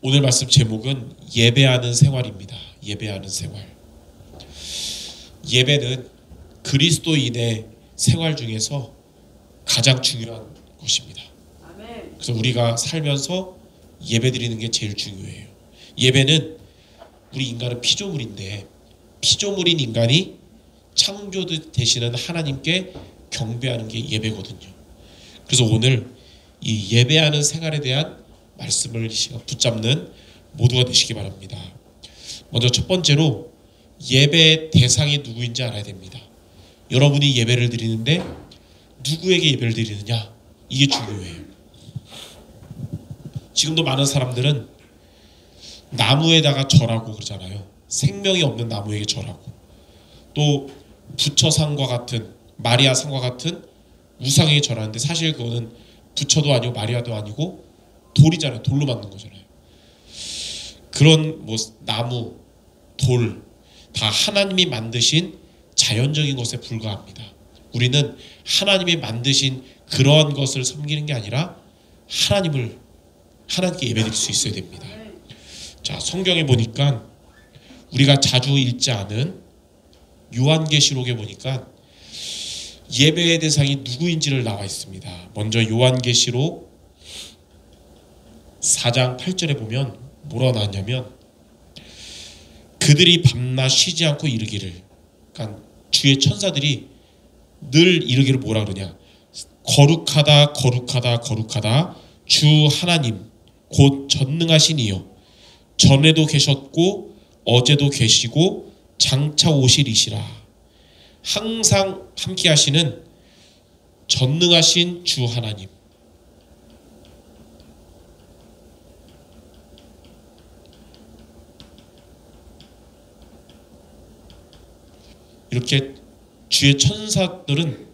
오늘 말씀 제목은 예배하는 생활입니다. 예배하는 생활. 예배는 그리스도인의 생활 중에서 가장 중요한 것입니다. 그래서 우리가 살면서 예배드리는 게 제일 중요해요. 예배는 우리 인간은 피조물인데 피조물인 인간이 창조 되시는 하나님께 경배하는 게 예배거든요. 그래서 오늘 이 예배하는 생활에 대한 말씀을 붙잡는 모두가 되시기 바랍니다. 먼저 첫 번째로 예배 대상이 누구인지 알아야 됩니다. 여러분이 예배를 드리는데 누구에게 예배를 드리느냐, 이게 중요해요. 지금도 많은 사람들은 나무에다가 절하고 그러잖아요. 생명이 없는 나무에게 절하고, 또 부처상과 같은, 마리아상과 같은 우상에게 절하는데 사실 그거는 부처도 아니고 마리아도 아니고 돌이잖아요. 돌로 만든 거잖아요. 그런 나무, 돌 다 하나님이 만드신 자연적인 것에 불과합니다. 우리는 하나님이 만드신 그러한 것을 섬기는 게 아니라 하나님께 예배드릴 수 있어야 됩니다. 자, 성경에 보니까 우리가 자주 읽지 않은 요한계시록에 보니까 예배의 대상이 누구인지를 나와 있습니다. 먼저 요한계시록 4장 8절에 보면 뭐라고 나왔냐면, 그들이 밤낮 쉬지 않고 이르기를, 그러니까 주의 천사들이 늘 이르기를 뭐라 그러냐, 거룩하다 거룩하다 거룩하다 주 하나님 곧 전능하신 이여, 전에도 계셨고 어제도 계시고 장차 오시리시라. 항상 함께 하시는 전능하신 주 하나님. 이렇게 주의 천사들은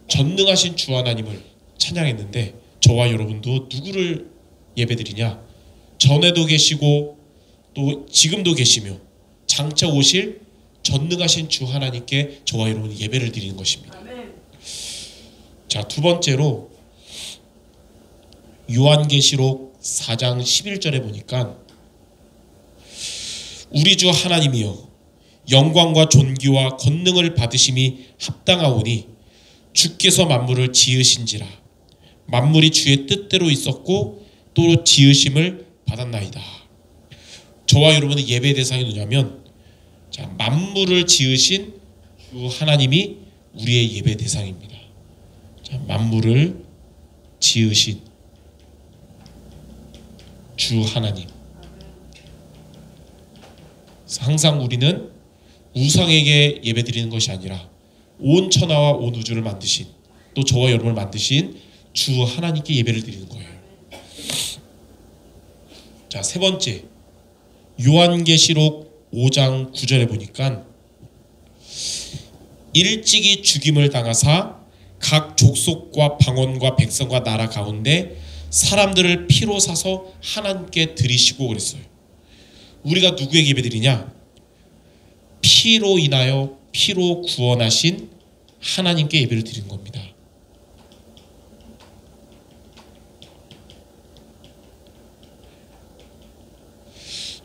전능하신 주 하나님을 찬양했는데, 저와 여러분도 누구를 예배드리냐? 전에도 계시고 또 지금도 계시며 장차 오실 전능하신 주 하나님께 저와 여러분이 예배를 드리는 것입니다. 자, 두 번째로 요한계시록 4장 11절에 보니까, 우리 주 하나님이여 영광과 존귀와 권능을 받으심이 합당하오니 주께서 만물을 지으신지라. 만물이 주의 뜻대로 있었고 또 지으심을 받았나이다. 저와 여러분의 예배 대상이 누구냐면, 자, 만물을 지으신 주 하나님이 우리의 예배 대상입니다. 자, 만물을 지으신 주 하나님. 항상 우리는 우상에게 예배드리는 것이 아니라 온 천하와 온 우주를 만드신, 또 저와 여러분을 만드신 주 하나님께 예배를 드리는 거예요. 자, 세 번째, 요한계시록 5장 9절에 보니까, 일찍이 죽임을 당하사 각 족속과 방언과 백성과 나라 가운데 사람들을 피로 사서 하나님께 드리시고 그랬어요. 우리가 누구에게 예배드리냐? 피로 인하여 피로 구원하신 하나님께 예배를 드리는 겁니다.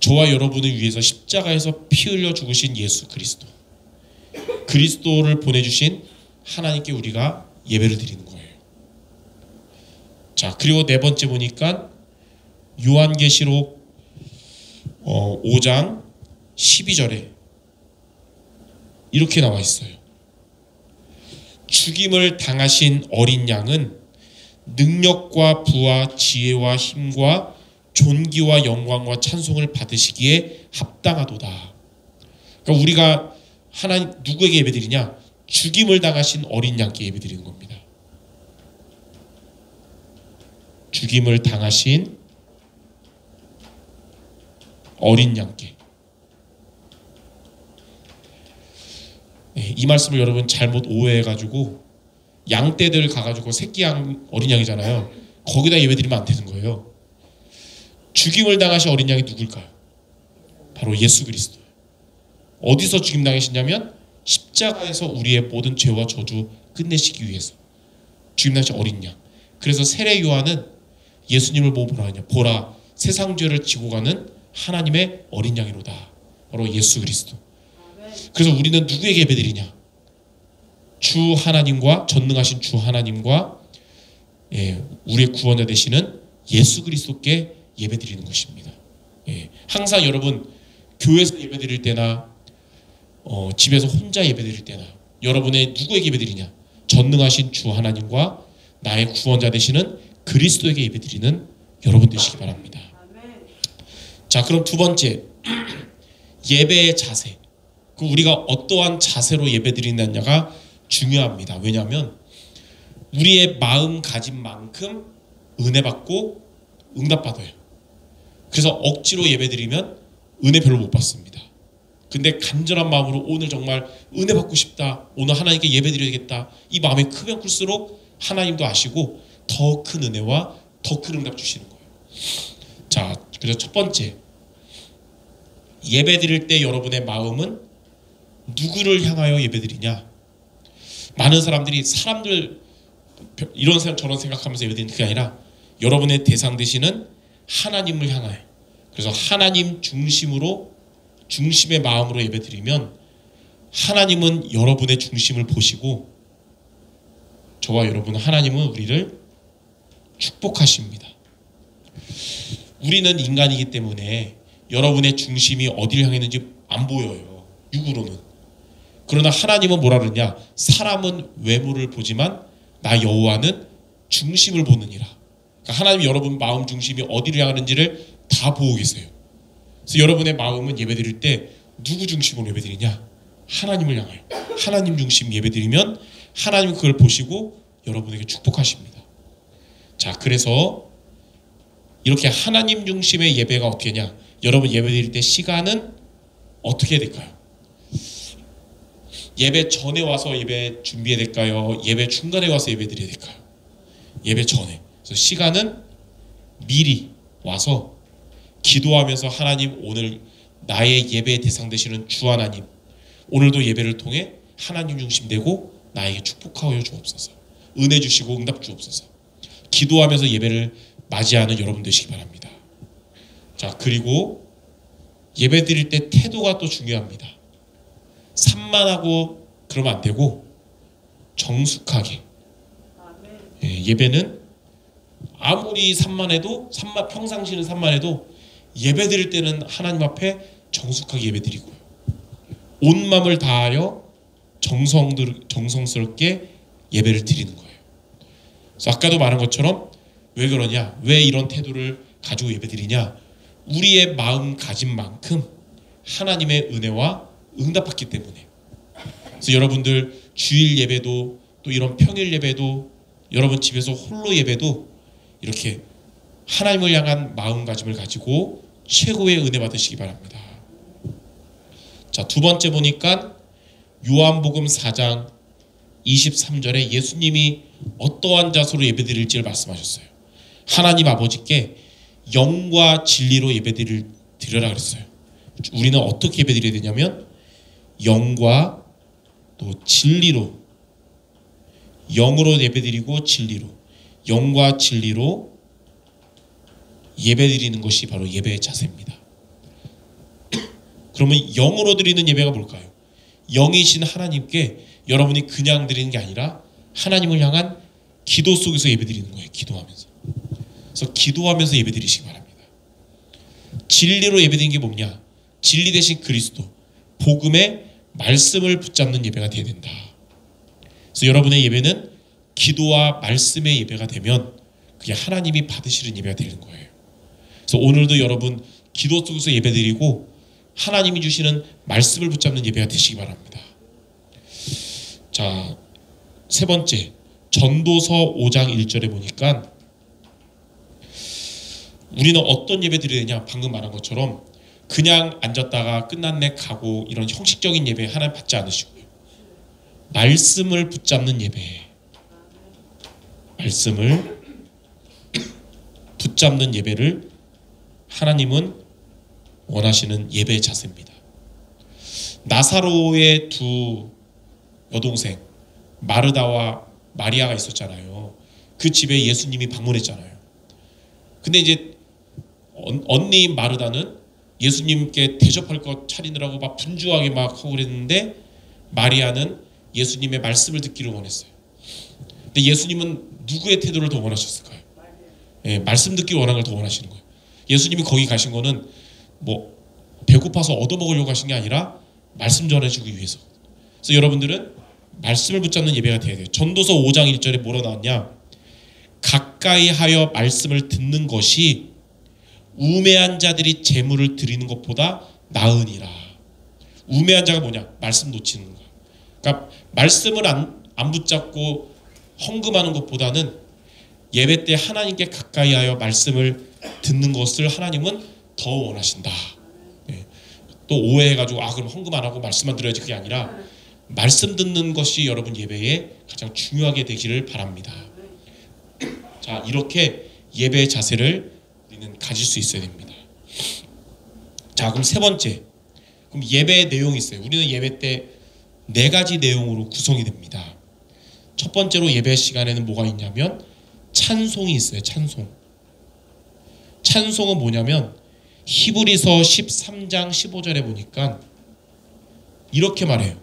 저와 여러분을 위해서 십자가에서 피 흘려 죽으신 예수 그리스도, 그리스도를 보내주신 하나님께 우리가 예배를 드리는 거예요. 자, 그리고 네 번째 보니까 요한계시록 5장 12절에 이렇게 나와 있어요. 죽임을 당하신 어린 양은 능력과 부와 지혜와 힘과 존귀와 영광과 찬송을 받으시기에 합당하도다. 그러니까 우리가 하나님 누구에게 예배드리냐? 죽임을 당하신 어린 양께 예배드리는 겁니다. 죽임을 당하신 어린 양께. 이 말씀을 여러분 잘못 오해해가지고 양떼들 가가지고 새끼 양, 어린 양이잖아요. 거기다 예배드리면 안 되는 거예요. 죽임을 당하신 어린 양이 누굴까요? 바로 예수 그리스도. 어디서 죽임 당하셨냐면 십자가에서 우리의 모든 죄와 저주 끝내시기 위해서 죽임 당하신 어린 양. 그래서 세례 요한은 예수님을 보고 뭐라 하냐? 보라, 세상 죄를 지고 가는 하나님의 어린 양이로다. 바로 예수 그리스도. 그래서 우리는 누구에게 예배드리냐? 주 하나님과, 전능하신 주 하나님과 우리의 구원자 되시는 예수 그리스도께 예배드리는 것입니다. 항상 여러분 교회에서 예배드릴 때나 집에서 혼자 예배드릴 때나 여러분의 누구에게 예배드리냐? 전능하신 주 하나님과 나의 구원자 되시는 그리스도에게 예배드리는 여러분 되시기 바랍니다. 자, 그럼 두 번째, 예배의 자세. 우리가 어떠한 자세로 예배드리느냐가 중요합니다. 왜냐하면 우리의 마음가짐 만큼 은혜 받고 응답 받아요. 그래서 억지로 예배드리면 은혜 별로 못 받습니다. 근데 간절한 마음으로 오늘 정말 은혜 받고 싶다, 오늘 하나님께 예배드려야겠다, 이 마음이 크면 클수록 하나님도 아시고 더 큰 은혜와 더 큰 응답 주시는 거예요. 자, 그래서 첫 번째, 예배드릴 때 여러분의 마음은 누구를 향하여 예배드리냐? 많은 사람들이 사람들 이런 생각 저런 생각하면서 예배드리는 게 아니라 여러분의 대상 되시는 하나님을 향하여, 그래서 하나님 중심으로, 중심의 마음으로 예배드리면 하나님은 여러분의 중심을 보시고 저와 여러분, 하나님은 우리를 축복하십니다. 우리는 인간이기 때문에 여러분의 중심이 어디를 향해 있는지 안 보여요, 육으로는. 그러나 하나님은 뭐라 그러냐? 사람은 외모를 보지만 나 여호와는 중심을 보느니라. 그러니까 하나님이 여러분 마음 중심이 어디를 향하는지를 다 보고 계세요. 그래서 여러분의 마음은 예배드릴 때 누구 중심으로 예배드리냐? 하나님을 향하여 하나님 중심 예배드리면 하나님은 그걸 보시고 여러분에게 축복하십니다. 자, 그래서 이렇게 하나님 중심의 예배가 어떻게 하냐? 여러분 예배드릴 때 시간은 어떻게 해야 될까요? 예배 전에 와서 예배 준비해야 될까요? 예배 중간에 와서 예배 드려야 될까요? 예배 전에. 그래서 시간은 미리 와서 기도하면서 하나님, 오늘 나의 예배의 대상 되시는 주 하나님, 오늘도 예배를 통해 하나님 중심 되고 나에게 축복하여 주옵소서. 은혜 주시고 응답 주옵소서. 기도하면서 예배를 맞이하는 여러분 되시기 바랍니다. 자, 그리고 예배 드릴 때 태도가 또 중요합니다. 산만하고 그러면 안 되고 정숙하게. 예배는 아무리 산만해도, 평상시는 산만해도 예배 드릴 때는 하나님 앞에 정숙하게 예배 드리고요, 온 마음을 다하여 정성스럽게 예배를 드리는 거예요. 그래서 아까도 말한 것처럼 왜 그러냐? 왜 이런 태도를 가지고 예배 드리냐? 우리의 마음가짐만큼 하나님의 은혜와 응답받기 때문에. 그래서 여러분들 주일 예배도, 또 이런 평일 예배도, 여러분 집에서 홀로 예배도 이렇게 하나님을 향한 마음가짐을 가지고 최고의 은혜 받으시기 바랍니다. 자, 두 번째 보니까 요한복음 4장 23절에 예수님이 어떠한 자세로 예배드릴지를 말씀하셨어요. 하나님 아버지께 영과 진리로 예배드려라 그랬어요. 우리는 어떻게 예배드려야 되냐면 영과 또 진리로, 영으로 예배드리고 진리로, 영과 진리로 예배드리는 것이 바로 예배의 자세입니다. 그러면 영으로 드리는 예배가 뭘까요? 영이신 하나님께 여러분이 그냥 드리는 게 아니라 하나님을 향한 기도 속에서 예배드리는 거예요. 기도하면서. 그래서 기도하면서 예배드리시기 바랍니다. 진리로 예배드리는 게 뭐냐? 진리 대신 그리스도, 복음의 말씀을 붙잡는 예배가 되어야 된다. 그래서 여러분의 예배는 기도와 말씀의 예배가 되면 그게 하나님이 받으시는 예배가 되는 거예요. 그래서 오늘도 여러분 기도 속에서 예배드리고 하나님이 주시는 말씀을 붙잡는 예배가 되시기 바랍니다. 자, 세 번째, 전도서 5장 1절에 보니까 우리는 어떤 예배 드려야 되냐? 방금 말한 것처럼 그냥 앉았다가 끝났네 가고 이런 형식적인 예배 하나님 받지 않으시고요, 말씀을 붙잡는 예배, 말씀을 붙잡는 예배를 하나님은 원하시는 예배의 자세입니다. 나사로의 두 여동생 마르다와 마리아가 있었잖아요. 그 집에 예수님이 방문했잖아요. 근데 이제 언니 마르다는 예수님께 대접할 것 차리느라고 막 분주하게 막 하고 그랬는데 마리아는 예수님의 말씀을 듣기를 원했어요. 근데 예수님은 누구의 태도를 더 원하셨을까요? 예, 말씀 듣기를 원하는 걸 더 원하시는 거예요. 예수님이 거기 가신 거는 뭐 배고파서 얻어먹으려고 하신 게 아니라 말씀 전해주기 위해서. 그래서 여러분들은 말씀을 붙잡는 예배가 돼야 돼요. 전도서 5장 1절에 뭐라 나왔냐? 가까이 하여 말씀을 듣는 것이 우매한 자들이 제물을 드리는 것보다 나으니라. 우매한 자가 뭐냐? 말씀 놓치는 거야. 그러니까 말씀을 안 붙잡고 헌금하는 것보다는 예배 때 하나님께 가까이 하여 말씀을 듣는 것을 하나님은 더 원하신다. 네. 또 오해해가지고 그럼 헌금 안 하고 말씀만 들어야지, 그게 아니라 말씀 듣는 것이 여러분 예배에 가장 중요하게 되기를 바랍니다. 자, 이렇게 예배의 자세를 우리는 가질 수 있어야 됩니다. 자, 그럼 세 번째, 그럼 예배의 내용이 있어요. 우리는 예배 때 4가지 내용으로 구성이 됩니다. 첫 번째로 예배 시간에는 뭐가 있냐면 찬송이 있어요. 찬송은 뭐냐면 히브리서 13장 15절에 보니까 이렇게 말해요.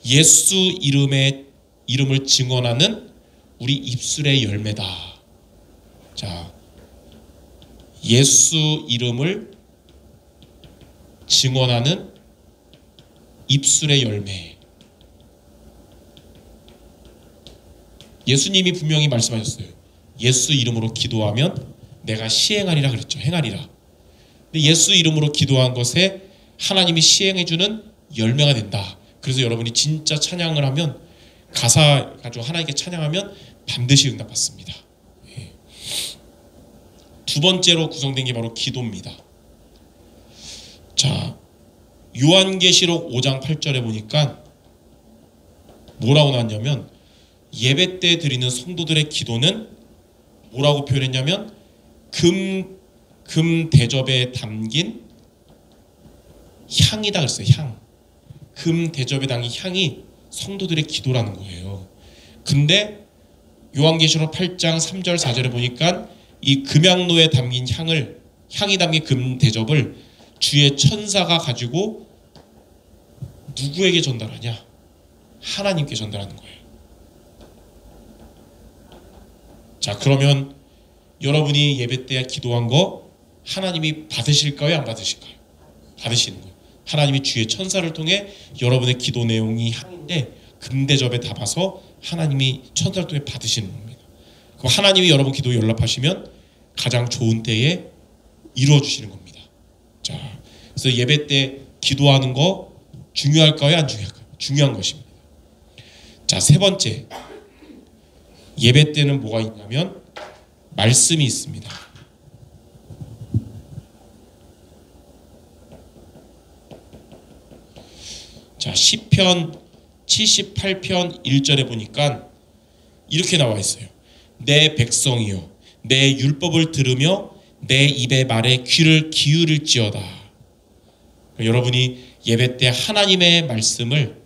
예수 이름을 증언하는 우리 입술의 열매다. 자, 예수 이름을 증언하는 입술의 열매. 예수님이 분명히 말씀하셨어요. 예수 이름으로 기도하면 내가 시행하리라 그랬죠. 행하리라. 근데 예수 이름으로 기도한 것에 하나님이 시행해주는 열매가 된다. 그래서 여러분이 진짜 찬양을 하면, 가사 가지고 하나님께 찬양하면 반드시 응답받습니다. 예. 두 번째로 구성된 게 바로 기도입니다. 자, 요한계시록 5장 8절에 보니까 뭐라고 나왔냐면 예배 때 드리는 성도들의 기도는 뭐라고 표현했냐면 금 대접에 담긴 향이다 그랬어요. 향. 금 대접에 담긴 향이 성도들의 기도라는 거예요. 근데 요한계시록 8장 3절 4절에 보니까 이 금향로에 담긴 향이 담긴 금 대접을 주의 천사가 가지고 누구에게 전달하냐? 하나님께 전달하는 거예요. 자, 그러면 여러분이 예배 때 기도한 거 하나님이 받으실까요? 안 받으실까요? 받으시는 거예요. 하나님이 주의 천사를 통해 여러분의 기도 내용이 향인데 금대접에 담아서 하나님이 천사를 통해 받으시는 겁니다. 그럼 하나님이 여러분 기도 연락하시면 가장 좋은 때에 이루어 주시는 겁니다. 자, 그래서 예배 때 기도하는 거 중요할까요? 안 중요할까요? 중요한 것입니다. 자, 세 번째, 예배 때는 뭐가 있냐면 말씀이 있습니다. 자, 시편 78편 1절에 보니까 이렇게 나와 있어요. 내 백성이여, 내 율법을 들으며 내 입의 말에 귀를 기울일지어다. 여러분이 예배 때 하나님의 말씀을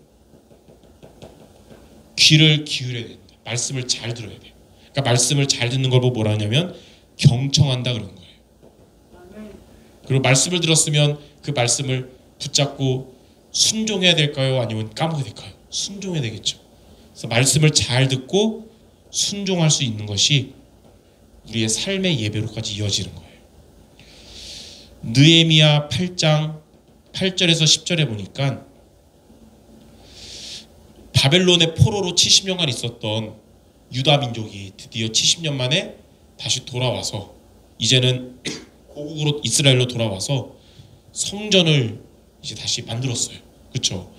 귀를 기울여야 된다. 말씀을 잘 들어야 돼요. 그러니까 말씀을 잘 듣는 걸 보고 뭐라 하냐면 경청한다 그러는 거예요. 그리고 말씀을 들었으면 그 말씀을 붙잡고 순종해야 될까요? 아니면 까먹어야 될까요? 순종해야 되겠죠. 그래서 말씀을 잘 듣고 순종할 수 있는 것이 우리의 삶의 예배로까지 이어지는 거예요. 느헤미야 8장 8절에서 10절에 보니까 바벨론의 포로로 70년간 있었던 유다 민족이 드디어 70년 만에 다시 돌아와서 이제는 고국으로 이스라엘로 돌아와서 성전을 이제 다시 만들었어요. 그렇죠?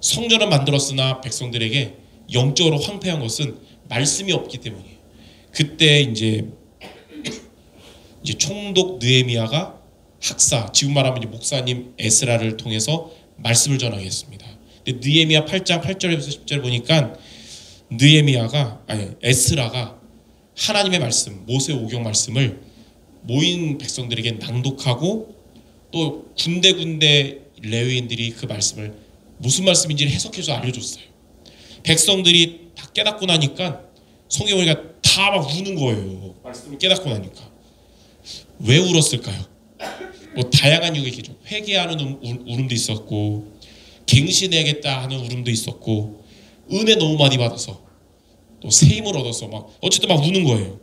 성전을 만들었으나 백성들에게 영적으로 황폐한 것은 말씀이 없기 때문이에요. 그때 이제 총독 느헤미야가 학사, 지금 말하면 이제 목사님 에스라를 통해서 말씀을 전하게 했습니다. 근데 느헤미야 8장 8절에서 10절 보니까 에스라가 하나님의 말씀, 모세 오경 말씀을 모인 백성들에게 낭독하고 또 군데군데 레위인들이 그 말씀을 무슨 말씀인지를 해석해서 알려줬어요. 백성들이 다 깨닫고 나니까 성경을 다 막 우는 거예요. 말씀을 깨닫고 나니까. 왜 울었을까요? 뭐 다양한 이유가 있겠죠. 회개하는 울음도 있었고, 갱신해야겠다 하는 울음도 있었고, 은혜 너무 많이 받아서 또 새 힘을 얻어서 막 어쨌든 막 우는 거예요.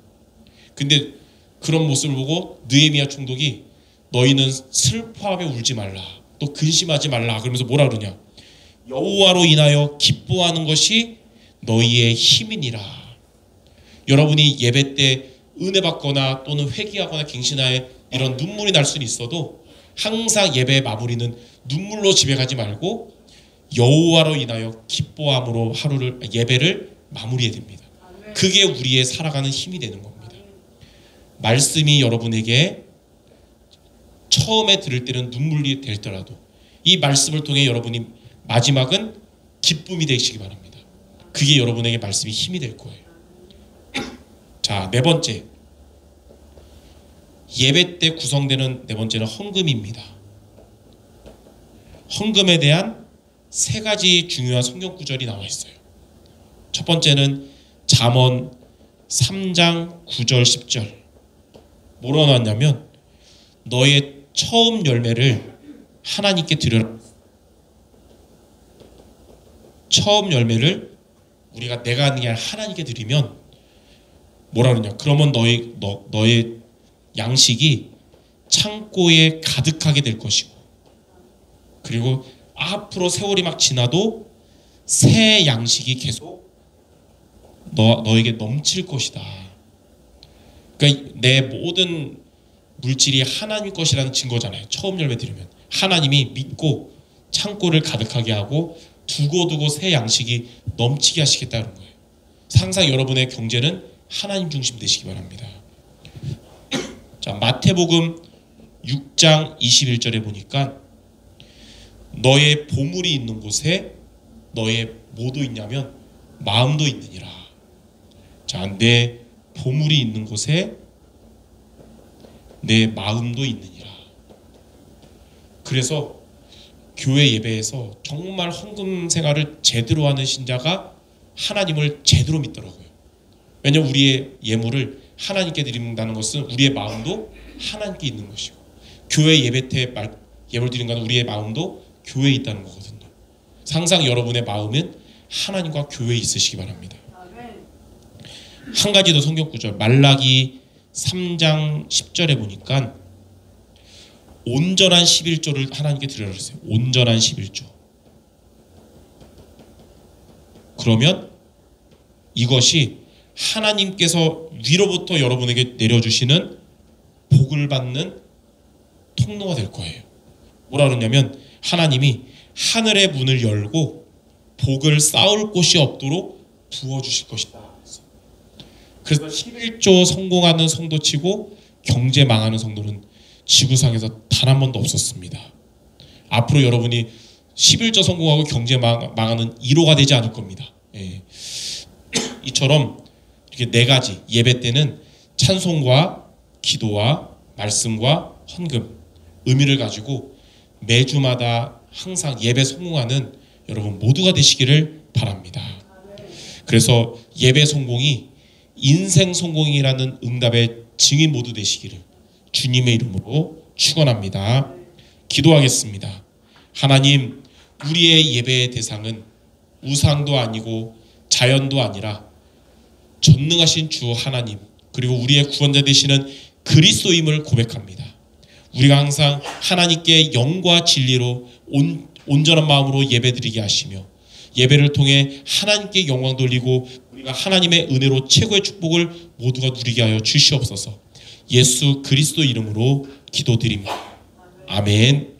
근데 그런 모습을 보고 느헤미야 총독이 너희는 슬퍼하며 울지 말라, 또 근심하지 말라 그러면서 뭐라 그러냐, 여호와로 인하여 기뻐하는 것이 너희의 힘이니라. 여러분이 예배 때 은혜 받거나 또는 회개하거나 갱신하에 이런 눈물이 날 수는 있어도 항상 예배의 마무리는 눈물로 집에 가지 말고 여호와로 인하여 기뻐함으로 예배를 마무리해야 됩니다. 그게 우리의 살아가는 힘이 되는 겁니다. 말씀이 여러분에게 처음에 들을 때는 눈물이 될더라도 이 말씀을 통해 여러분이 마지막은 기쁨이 되시기 바랍니다. 그게 여러분에게 말씀이 힘이 될 거예요. 자, 네 번째, 예배 때 구성되는 네 번째는 헌금입니다. 헌금에 대한 세 가지 중요한 성경 구절이 나와 있어요. 첫 번째는 잠언 3장 9절 10절. 뭐라고 나왔냐면 너의 처음 열매를 하나님께 드려라. 처음 열매를 내가 하는 게 아니라 하나님께 드리면 뭐라 그러냐, 그러면 너의 양식이 창고에 가득하게 될 것이고, 그리고 앞으로 세월이 막 지나도 새 양식이 계속 너에게 넘칠 것이다. 그러니까 내 모든 물질이 하나님 것이라는 증거잖아요. 처음 열매 드리면 하나님이 믿고 창고를 가득하게 하고 두고두고 새 양식이 넘치게 하시겠다는 거예요. 항상 여러분의 경제는 하나님 중심 되시기 바랍니다. 자, 마태복음 6장 21절에 보니까 너의 보물이 있는 곳에 너의 뭐도 있냐면 마음도 있느니라. 자, 내 보물이 있는 곳에 내 마음도 있느니라. 그래서 교회 예배에서 정말 헌금 생활을 제대로 하는 신자가 하나님을 제대로 믿더라고요. 왜냐하면 우리의 예물을 하나님께 드린다는 것은 우리의 마음도 하나님께 있는 것이고, 교회 예배 때 예물 드리는 것은 우리의 마음도 교회에 있다는 거거든요. 항상 여러분의 마음은 하나님과 교회에 있으시기 바랍니다. 한 가지 더 성경 구절, 말라기 3장 10절에 보니까 온전한 11조를 하나님께 드리라 그랬어요. 온전한 11조. 그러면 이것이 하나님께서 위로부터 여러분에게 내려주시는 복을 받는 통로가 될 거예요. 뭐라 그러냐면 하나님이 하늘의 문을 열고 복을 쌓을 곳이 없도록 부어주실 것이다. 그래서 11조 성공하는 성도치고 경제 망하는 성도는 지구상에서 단 한 번도 없었습니다. 앞으로 여러분이 11조 성공하고 경제 망하는 1호가 되지 않을 겁니다. 예. 이처럼 이렇게 네 가지, 예배 때는 찬송과 기도와 말씀과 헌금, 의미를 가지고 매주마다 항상 예배 성공하는 여러분 모두가 되시기를 바랍니다. 그래서 예배 성공이 인생 성공이라는 응답의 증인 모두 되시기를 주님의 이름으로 축원합니다. 기도하겠습니다. 하나님, 우리의 예배의 대상은 우상도 아니고 자연도 아니라 전능하신 주 하나님, 그리고 우리의 구원자 되시는 그리스도임을 고백합니다. 우리가 항상 하나님께 영과 진리로 온전한 마음으로 예배드리게 하시며 예배를 통해 하나님께 영광 돌리고 우리가 하나님의 은혜로 최고의 축복을 모두가 누리게 하여 주시옵소서. 예수 그리스도 이름으로 기도드립니다. 아멘.